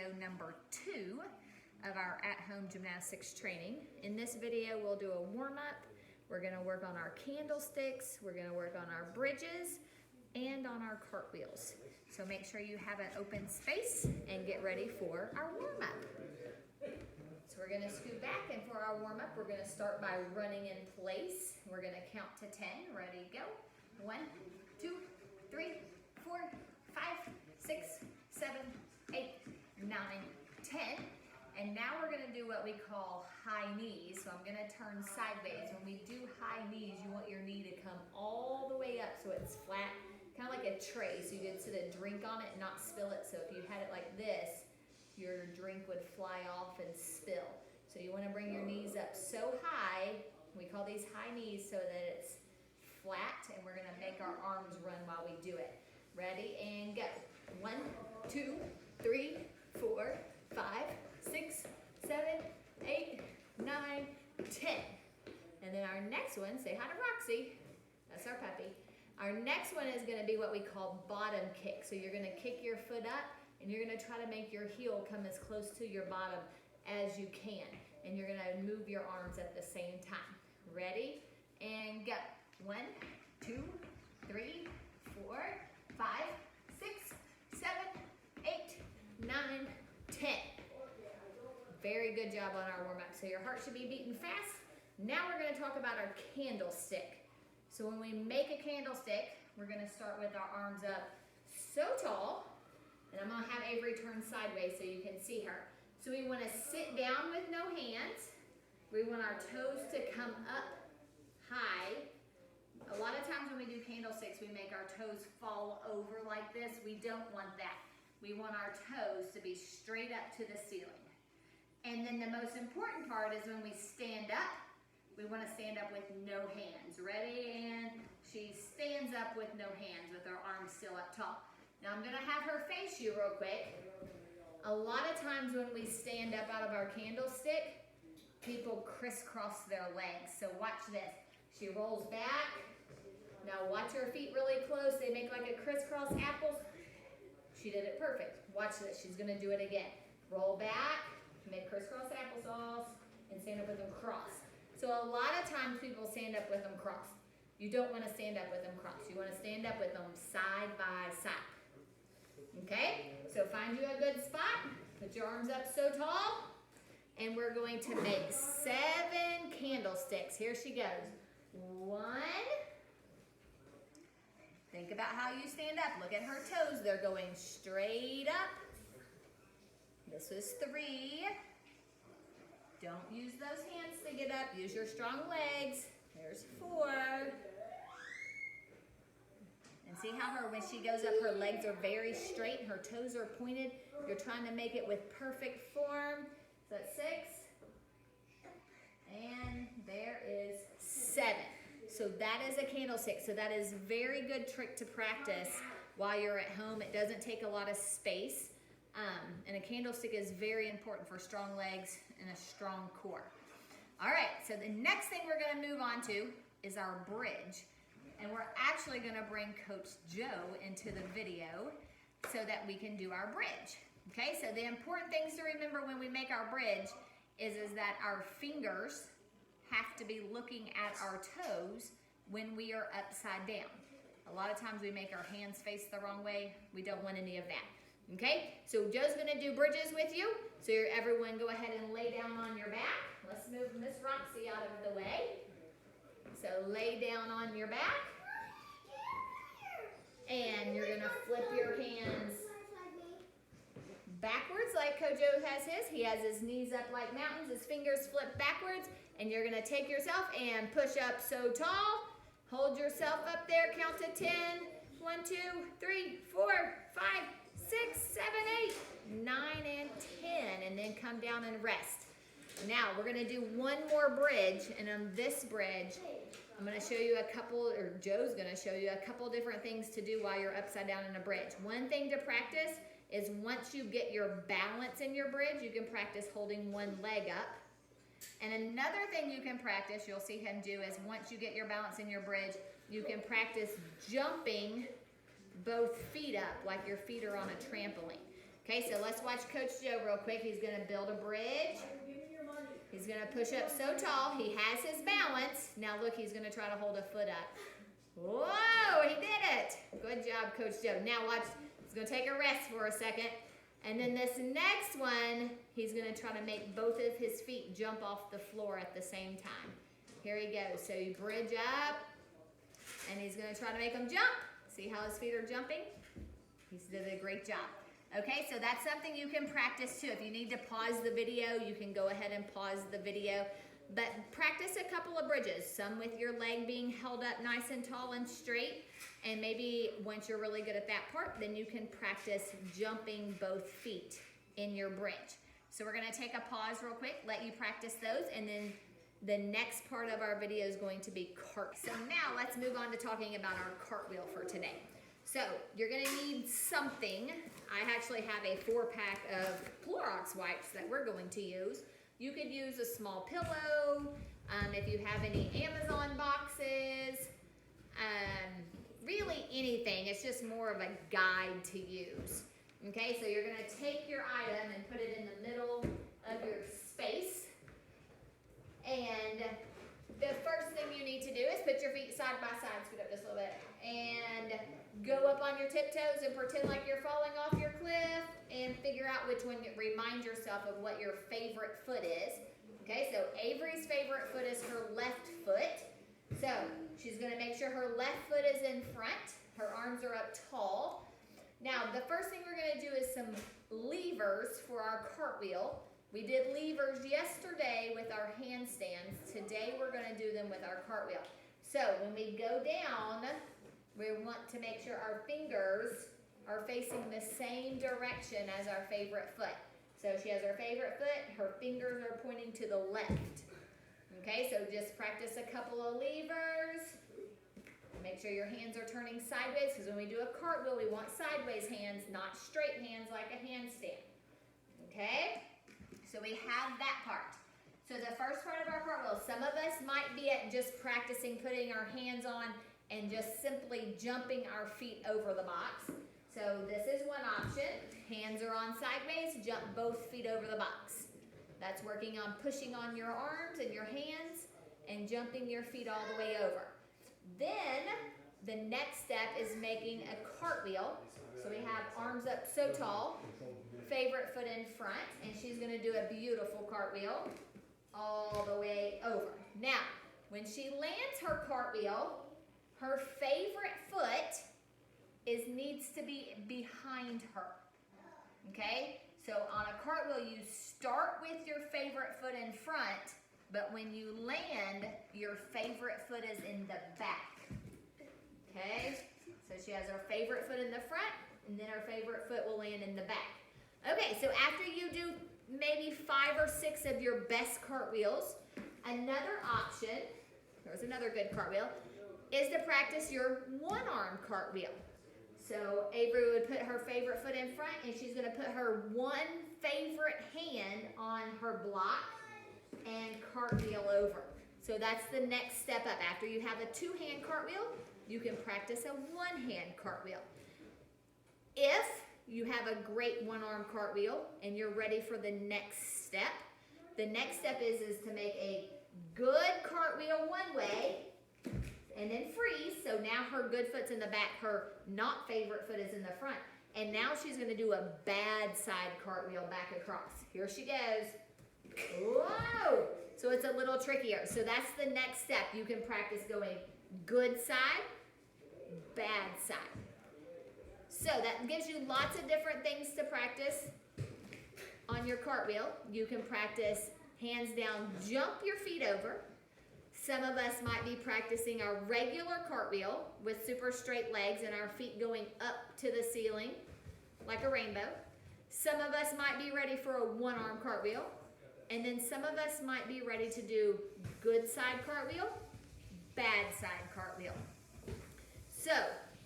video number 2 of our at-home gymnastics training. In this video, we'll do a warm-up. We're gonna work on our candlesticks, we're gonna work on our bridges, and on our cartwheels. So make sure you have an open space and get ready for our warm-up. So we're gonna scoot back, and for our warm-up, we're gonna start by running in place. We're gonna count to 10. Ready, go. 1, 2, 3, 4, 5, 6, 7, 8, 9, 10. And now we're gonna do what we call high knees. So I'm gonna turn sideways. When we do high knees, you want your knee to come all the way up so it's flat, kind of like a tray, so you can sit a drink on it and not spill it. So if you had it like this, your drink would fly off and spill. So you wanna bring your knees up so high, we call these high knees, so that it's flat, and we're gonna make our arms run while we do it. Ready, and go. 1, 2, 3, 4, 5, 6, 7, 8, 9, 10. And then our next one, say hi to Roxy. That's our puppy. Our next one is gonna be what we call bottom kick. So you're gonna kick your foot up, and you're gonna try to make your heel come as close to your bottom as you can. And you're gonna move your arms at the same time. Ready, and go. 1, 2, 3, 4, 5, 6, 7, 8, 9, 10. Very good job on our warm-up. So your heart should be beating fast. Now we're gonna talk about our candlestick. So when we make a candlestick, we're gonna start with our arms up so tall, and I'm gonna have Avery turn sideways so you can see her. So we wanna sit down with no hands. We want our toes to come up high. A lot of times when we do candlesticks, we make our toes fall over like this. We don't want that. We want our toes to be straight up to the ceiling. And then the most important part is when we stand up, we want to stand up with no hands. Ready? And she stands up with no hands, with her arms still up tall. Now I'm going to have her face you real quick. A lot of times when we stand up out of our candlestick, people crisscross their legs. So watch this. She rolls back. Now watch her feet really close. They make like a crisscross apple. She did it perfect. Watch this. She's going to do it again. Roll back, make crisscross applesauce, and stand up with them crossed. So a lot of times people stand up with them crossed. You don't want to stand up with them crossed. You want to stand up with them side by side. Okay? So find you a good spot. Put your arms up so tall. And we're going to make 7 candlesticks. Here she goes. 1. Think about how you stand up. Look at her toes. They're going straight up. This was 3. Don't use those hands to get up. Use your strong legs. There's 4. And see how when she goes up, her legs are very straight. Her toes are pointed. You're trying to make it with perfect form. So that's 6. And there is 7. So that is a candlestick. So that is a very good trick to practice while you're at home. It doesn't take a lot of space. And a candlestick is very important for strong legs and a strong core. All right, so the next thing we're gonna move on to is our bridge. And we're actually gonna bring Coach Joe into the video so that we can do our bridge. Okay, so the important things to remember when we make our bridge is that our fingers have to be looking at our toes when we are upside down. A lot of times we make our hands face the wrong way. We don't want any of that. Okay, so Joe's gonna do bridges with you. So everyone go ahead and lay down on your back. Let's move Miss Roxy out of the way. So lay down on your back. And you're gonna flip your hands backwards like Coach Joe has his. He has his knees up like mountains, his fingers flip backwards, and you're gonna take yourself and push up so tall. Hold yourself up there, count to 10. 1, 2, 3, 4, 5, 6, 7, 8, 9, and 10, and then come down and rest. Now we're gonna do one more bridge, and on this bridge, I'm gonna show you a couple, or Joe's gonna show you a couple different things to do while you're upside down in a bridge. One thing to practice is once you get your balance in your bridge, you can practice holding one leg up. And another thing you can practice, you'll see him do, is once you get your balance in your bridge, you can practice jumping both feet up like your feet are on a trampoline. Okay, so let's watch Coach Joe real quick. He's gonna build a bridge. He's gonna push up so tall. He has his balance. Now look, he's gonna try to hold a foot up. Whoa, he did it. Good job, Coach Joe. Now watch, he's gonna take a rest for a second. And then this next one, he's gonna try to make both of his feet jump off the floor at the same time. Here he goes. So you bridge up, and he's gonna try to make him jump. See how his feet are jumping? He's did a great job. Okay, so that's something you can practice too. If you need to pause the video, you can go ahead and pause the video. But practice a couple of bridges, some with your leg being held up nice and tall and straight. And maybe once you're really good at that part, then you can practice jumping both feet in your bridge. So we're gonna take a pause real quick, let you practice those, and then the next part of our video is going to be cart. So now let's move on to talking about our cartwheel for today. So you're gonna need something. I actually have a 4-pack of Clorox wipes that we're going to use. You could use a small pillow, if you have any Amazon boxes, really anything. It's just more of a guide to use. Okay, so you're gonna take your item and put it in the middle of your space. And the first thing you need to do is put your feet side by side, scoot up just a little bit, and go up on your tiptoes and pretend like you're falling off your cliff and figure out which one, remind yourself of what your favorite foot is. Okay, so Avery's favorite foot is her left foot. So she's gonna make sure her left foot is in front, her arms are up tall. Now, the first thing we're gonna do is some levers for our cartwheel. We did levers yesterday with our handstands. Today we're gonna do them with our cartwheel. So when we go down, we want to make sure our fingers are facing the same direction as our favorite foot. So she has her favorite foot, her fingers are pointing to the left. Okay, so just practice a couple of levers. Make sure your hands are turning sideways, because when we do a cartwheel, we want sideways hands, not straight hands like a handstand. Okay? So we have that part. So the first part of our cartwheel, some of us might be at just practicing putting our hands on and just simply jumping our feet over the box. So this is one option. Hands are on sideways, jump both feet over the box. That's working on pushing on your arms and your hands and jumping your feet all the way over. Then the next step is making a cartwheel. So we have arms up so tall, favorite foot in front, and she's gonna do a beautiful cartwheel all the way over. Now, when she lands her cartwheel, her favorite foot needs to be behind her, okay? So on a cartwheel, you start with your favorite foot in front, but when you land, your favorite foot is in the back, okay? So she has her favorite foot in the front, and then her favorite foot will land in the back. Okay, so after you do maybe 5 or 6 of your best cartwheels, another option, there's another good cartwheel, is to practice your one-arm cartwheel. So Avery would put her favorite foot in front, and she's gonna put her one favorite hand on her block and cartwheel over. So that's the next step up. After you have a 2-hand cartwheel, you can practice a 1-hand cartwheel. If you have a great one-arm cartwheel and you're ready for the next step, the next step is to make a good cartwheel one way and then freeze. So now her good foot's in the back, her not favorite foot is in the front. And now she's gonna do a bad side cartwheel back across. Here she goes. Whoa! So it's a little trickier. So that's the next step. You can practice going good side, bad side. So that gives you lots of different things to practice on your cartwheel. You can practice hands down, jump your feet over. Some of us might be practicing our regular cartwheel with super straight legs and our feet going up to the ceiling like a rainbow. Some of us might be ready for a one-arm cartwheel. And then some of us might be ready to do good side cartwheel, bad side cartwheel. So,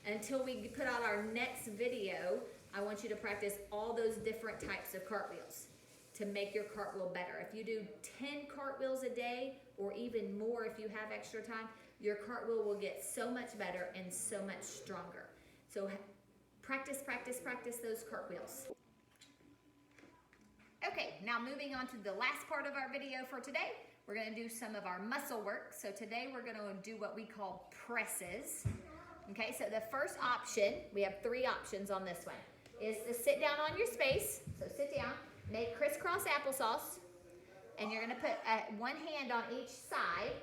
until we put out our next video, I want you to practice all those different types of cartwheels to make your cartwheel better. If you do 10 cartwheels a day, or even more if you have extra time, your cartwheel will get so much better and so much stronger. So practice, practice, practice those cartwheels. Okay, now moving on to the last part of our video for today, we're gonna do some of our muscle work. So today we're gonna do what we call presses. Okay, so the first option, we have 3 options on this one, is to sit down on your space. So sit down, make crisscross applesauce, and you're gonna put one hand on each side,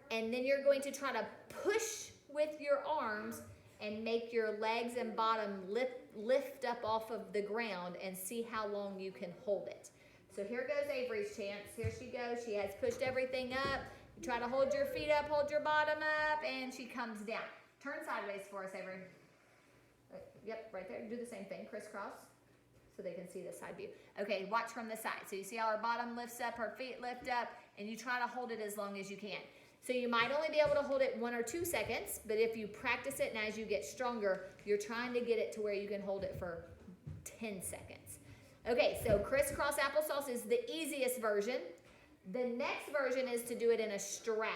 and then you're going to try to push with your arms and make your legs and bottom lift up off of the ground and see how long you can hold it. So here goes Avery's chance. Here she goes. She has pushed everything up. You try to hold your feet up, hold your bottom up, and she comes down. Turn sideways for us, Avery. Yep, right there. Do the same thing, crisscross, so they can see the side view. Okay, watch from the side. So you see how her bottom lifts up, her feet lift up, and you try to hold it as long as you can. So you might only be able to hold it 1 or 2 seconds, but if you practice it and as you get stronger, you're trying to get it to where you can hold it for 10 seconds. Okay, so crisscross applesauce is the easiest version. The next version is to do it in a straddle.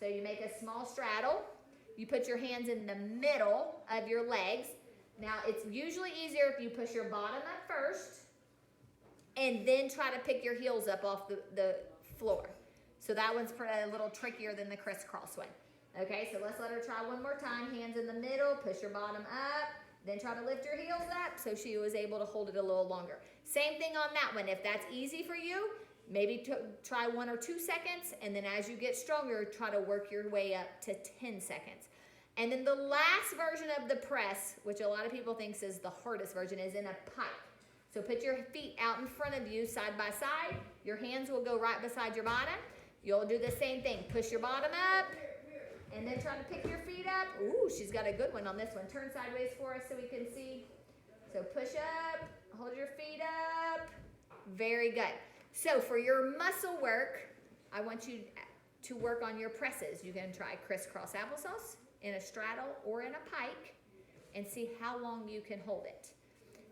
So you make a small straddle. You put your hands in the middle of your legs. Now, it's usually easier if you push your bottom up first and then try to pick your heels up off the floor. So that one's a little trickier than the crisscross one. Okay, so let's let her try one more time. Hands in the middle, push your bottom up, then try to lift your heels up so she was able to hold it a little longer. Same thing on that one. If that's easy for you, maybe try 1 or 2 seconds, and then as you get stronger, try to work your way up to 10 seconds. And then the last version of the press, which a lot of people think is the hardest version, is in a pike. So put your feet out in front of you side by side. Your hands will go right beside your bottom. You'll do the same thing. Push your bottom up, and then try to pick your feet up. Ooh, she's got a good one on this one. Turn sideways for us so we can see. So push up, hold your feet up. Very good. So for your muscle work, I want you to work on your presses. You can try crisscross applesauce in a straddle or in a pike and see how long you can hold it.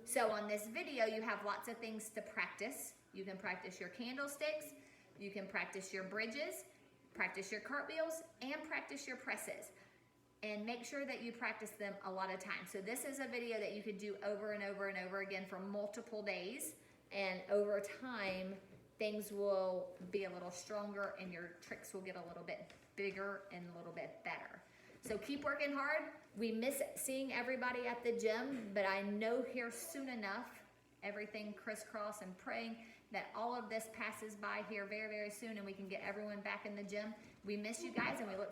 So on this video, you have lots of things to practice. You can practice your candlesticks. You can practice your bridges, practice your cartwheels, and practice your presses. And make sure that you practice them a lot of times. So this is a video that you could do over and over and over again for multiple days. And over time, things will be a little stronger and your tricks will get a little bit bigger and a little bit better. So keep working hard. We miss seeing everybody at the gym, but I know here soon enough, everything crisscross and praying that all of this passes by here very, very soon and we can get everyone back in the gym. We miss you guys and we look